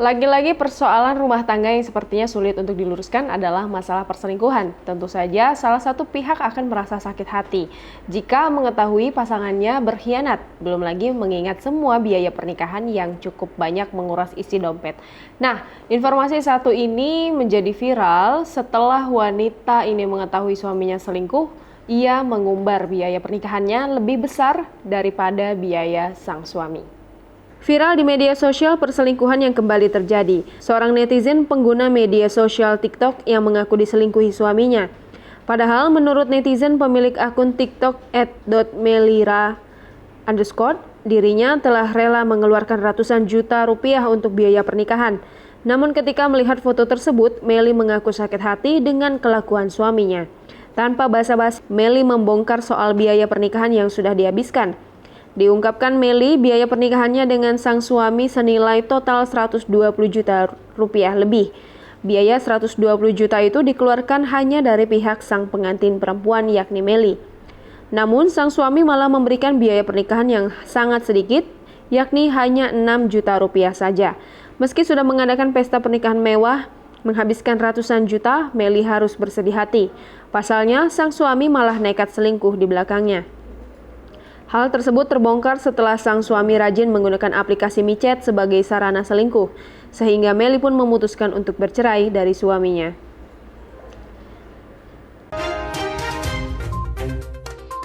Lagi-lagi persoalan rumah tangga yang sepertinya sulit untuk diluruskan adalah masalah perselingkuhan. Tentu saja salah satu pihak akan merasa sakit hati jika mengetahui pasangannya berkhianat, belum lagi mengingat semua biaya pernikahan yang cukup banyak menguras isi dompet. Nah, informasi satu ini menjadi viral setelah wanita ini mengetahui suaminya selingkuh. Ia mengumbar biaya pernikahannya lebih besar daripada biaya sang suami. Viral di media sosial perselingkuhan yang kembali terjadi. Seorang netizen pengguna media sosial TikTok yang mengaku diselingkuhi suaminya. Padahal menurut netizen pemilik akun TikTok @melira_, dirinya telah rela mengeluarkan ratusan juta rupiah untuk biaya pernikahan. Namun ketika melihat foto tersebut, Meli mengaku sakit hati dengan kelakuan suaminya. Tanpa basa-basi, Meli membongkar soal biaya pernikahan yang sudah dihabiskan. Diungkapkan Meli, biaya pernikahannya dengan sang suami senilai total 120 juta rupiah lebih. Biaya 120 juta itu dikeluarkan hanya dari pihak sang pengantin perempuan yakni Meli. Namun sang suami malah memberikan biaya pernikahan yang sangat sedikit, yakni hanya 6 juta rupiah saja. Meski sudah mengadakan pesta pernikahan mewah, menghabiskan ratusan juta, Meli harus bersedih hati. Pasalnya, sang suami malah nekat selingkuh di belakangnya. Hal tersebut terbongkar setelah sang suami rajin menggunakan aplikasi micet sebagai sarana selingkuh, sehingga Meli pun memutuskan untuk bercerai dari suaminya.